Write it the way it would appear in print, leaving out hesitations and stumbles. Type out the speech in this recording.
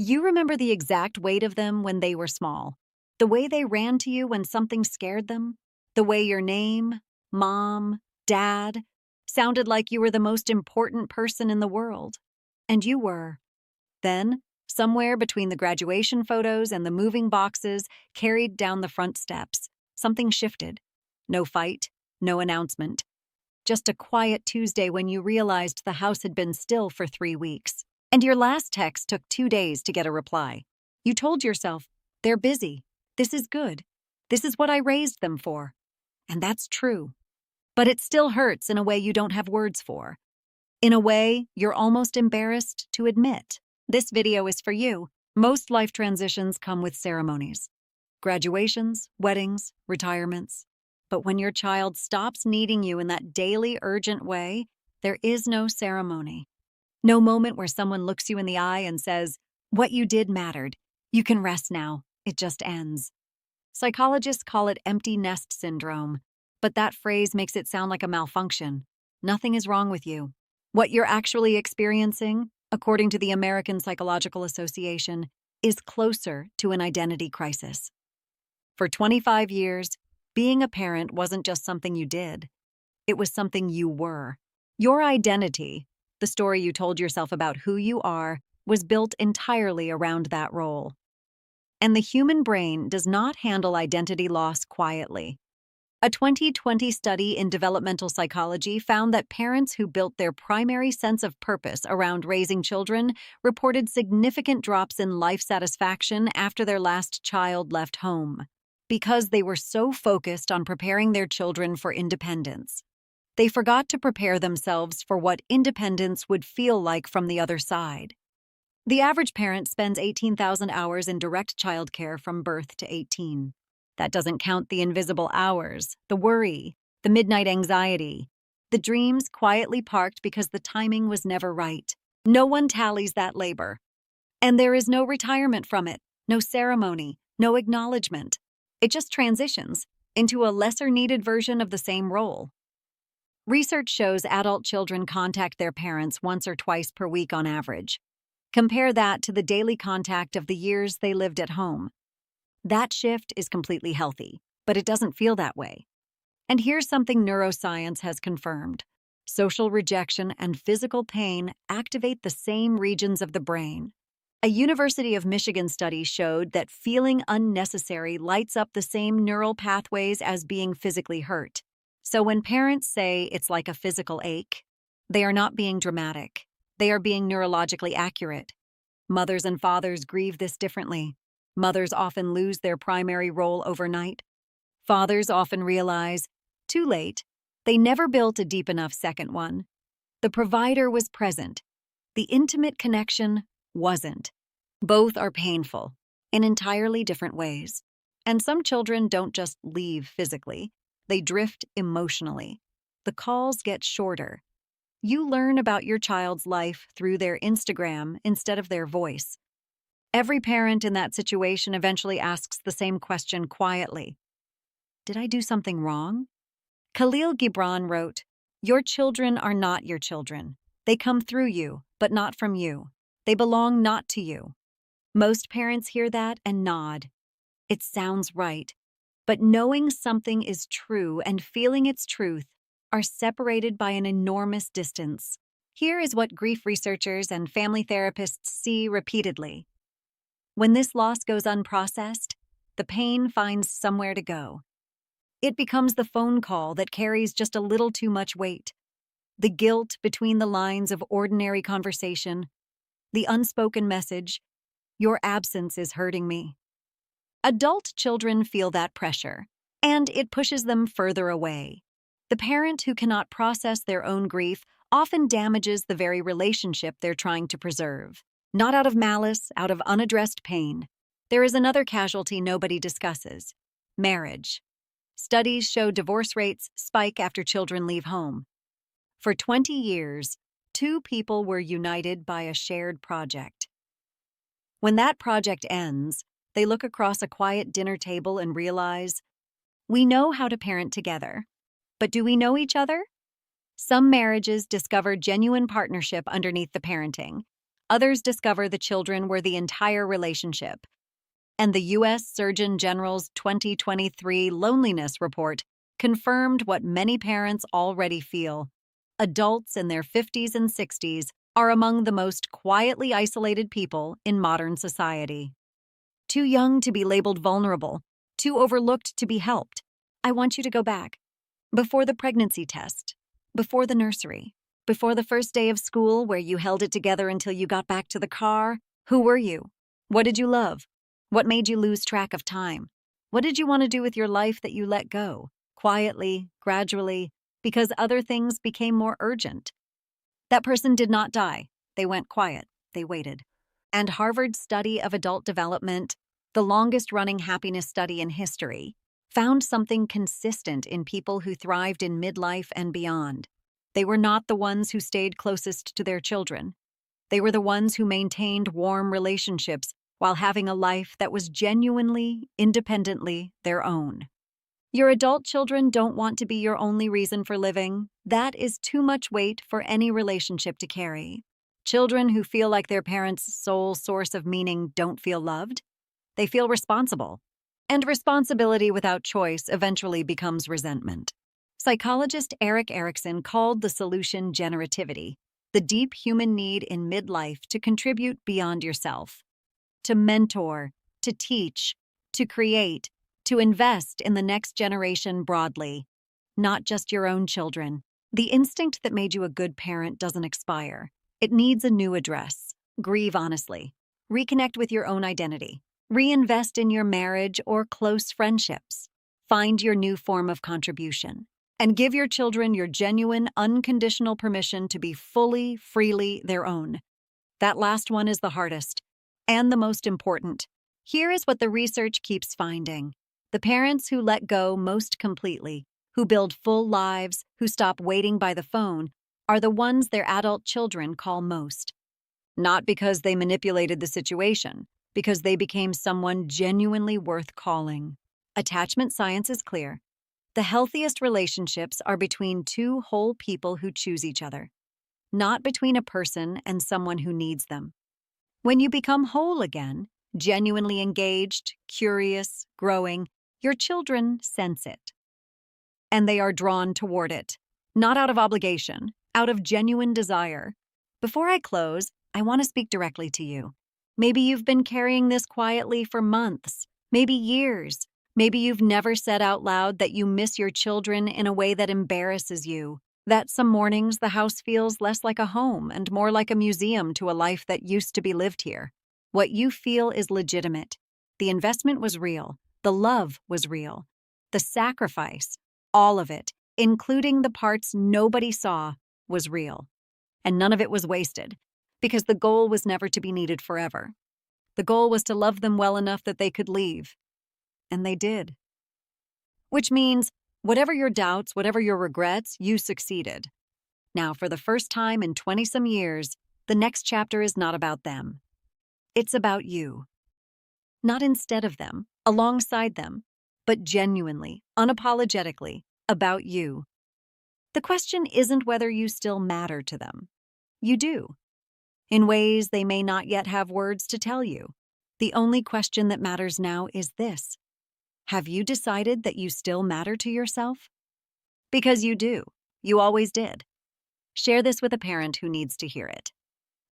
You remember the exact weight of them when they were small, the way they ran to you when something scared them, the way your name, mom, dad, sounded like you were the most important person in the world. And you were. Then, somewhere between the graduation photos and the moving boxes carried down the front steps, something shifted. No fight, no announcement. Just a quiet Tuesday when you realized the house had been still for 3 weeks. And your last text took 2 days to get a reply. You told yourself, they're busy. This is good. This is what I raised them for. And that's true. But it still hurts in a way you don't have words for. In a way you're almost embarrassed to admit. This video is for you. Most life transitions come with ceremonies. Graduations, weddings, retirements. But when your child stops needing you in that daily urgent way, there is no ceremony. No moment where someone looks you in the eye and says, what you did mattered. You can rest now. It just ends. Psychologists call it empty nest syndrome, but that phrase makes it sound like a malfunction. Nothing is wrong with you. What you're actually experiencing, according to the American Psychological Association, is closer to an identity crisis. For 25 years, being a parent wasn't just something you did. It was something you were. Your identity, the story you told yourself about who you are, was built entirely around that role. And the human brain does not handle identity loss quietly. A 2020 study in developmental psychology found that parents who built their primary sense of purpose around raising children reported significant drops in life satisfaction after their last child left home, because they were so focused on preparing their children for independence. They forgot to prepare themselves for what independence would feel like from the other side. The average parent spends 18,000 hours in direct childcare from birth to 18. That doesn't count the invisible hours, the worry, the midnight anxiety, the dreams quietly parked because the timing was never right. No one tallies that labor. And there is no retirement from it, no ceremony, no acknowledgement. It just transitions into a lesser-needed version of the same role. Research shows adult children contact their parents once or twice per week on average. Compare that to the daily contact of the years they lived at home. That shift is completely healthy, but it doesn't feel that way. And here's something neuroscience has confirmed. Social rejection and physical pain activate the same regions of the brain. A University of Michigan study showed that feeling unnecessary lights up the same neural pathways as being physically hurt. So when parents say it's like a physical ache, they are not being dramatic. They are being neurologically accurate. Mothers and fathers grieve this differently. Mothers often lose their primary role overnight. Fathers often realize, too late, they never built a deep enough second one. The provider was present. The intimate connection wasn't. Both are painful, in entirely different ways. And some children don't just leave physically. They drift emotionally. The calls get shorter. You learn about your child's life through their Instagram instead of their voice. Every parent in that situation eventually asks the same question quietly. Did I do something wrong? Khalil Gibran wrote, "Your children are not your children. They come through you, but not from you. They belong not to you." Most parents hear that and nod. It sounds right. But knowing something is true and feeling its truth are separated by an enormous distance. Here is what grief researchers and family therapists see repeatedly. When this loss goes unprocessed, the pain finds somewhere to go. It becomes the phone call that carries just a little too much weight, the guilt between the lines of ordinary conversation, the unspoken message, "Your absence is hurting me." Adult children feel that pressure, and it pushes them further away. The parent who cannot process their own grief often damages the very relationship they're trying to preserve. Not out of malice, out of unaddressed pain. There is another casualty nobody discusses: marriage. Studies show divorce rates spike after children leave home. For 20 years, two people were united by a shared project. When that project ends, they look across a quiet dinner table and realize, we know how to parent together, but do we know each other? Some marriages discover genuine partnership underneath the parenting. Others discover the children were the entire relationship. And the U.S. Surgeon General's 2023 Loneliness Report confirmed what many parents already feel. Adults in their 50s and 60s are among the most quietly isolated people in modern society. Too young to be labeled vulnerable, too overlooked to be helped. I want you to go back. Before the pregnancy test, before the nursery, before the first day of school where you held it together until you got back to the car, who were you? What did you love? What made you lose track of time? What did you want to do with your life that you let go? Quietly, gradually, because other things became more urgent. That person did not die. They went quiet. They waited. And Harvard's study of adult development, the longest-running happiness study in history, found something consistent in people who thrived in midlife and beyond. They were not the ones who stayed closest to their children. They were the ones who maintained warm relationships while having a life that was genuinely, independently their own. Your adult children don't want to be your only reason for living. That is too much weight for any relationship to carry. Children who feel like their parents' sole source of meaning don't feel loved. They feel responsible. And responsibility without choice eventually becomes resentment. Psychologist Erik Erikson called the solution generativity, the deep human need in midlife to contribute beyond yourself, to mentor, to teach, to create, to invest in the next generation broadly, not just your own children. The instinct that made you a good parent doesn't expire. It needs a new address. Grieve honestly. Reconnect with your own identity. Reinvest in your marriage or close friendships. Find your new form of contribution. And give your children your genuine, unconditional permission to be fully, freely their own. That last one is the hardest and the most important. Here is what the research keeps finding. The parents who let go most completely, who build full lives, who stop waiting by the phone, are the ones their adult children call most. Not because they manipulated the situation, because they became someone genuinely worth calling. Attachment science is clear. The healthiest relationships are between two whole people who choose each other, not between a person and someone who needs them. When you become whole again, genuinely engaged, curious, growing, your children sense it. And they are drawn toward it, not out of obligation, out of genuine desire. Before I close, I want to speak directly to you. Maybe you've been carrying this quietly for months, maybe years. Maybe you've never said out loud that you miss your children in a way that embarrasses you, that some mornings the house feels less like a home and more like a museum to a life that used to be lived here. What you feel is legitimate. The investment was real. The love was real. The sacrifice, all of it, including the parts nobody saw, was real. And none of it was wasted, because the goal was never to be needed forever. The goal was to love them well enough that they could leave. And they did. Which means, whatever your doubts, whatever your regrets, you succeeded. Now, for the first time in 20-some years, the next chapter is not about them. It's about you. Not instead of them, alongside them, but genuinely, unapologetically, about you. The question isn't whether you still matter to them. You do. In ways they may not yet have words to tell you. The only question that matters now is this. Have you decided that you still matter to yourself? Because you do. You always did. Share this with a parent who needs to hear it.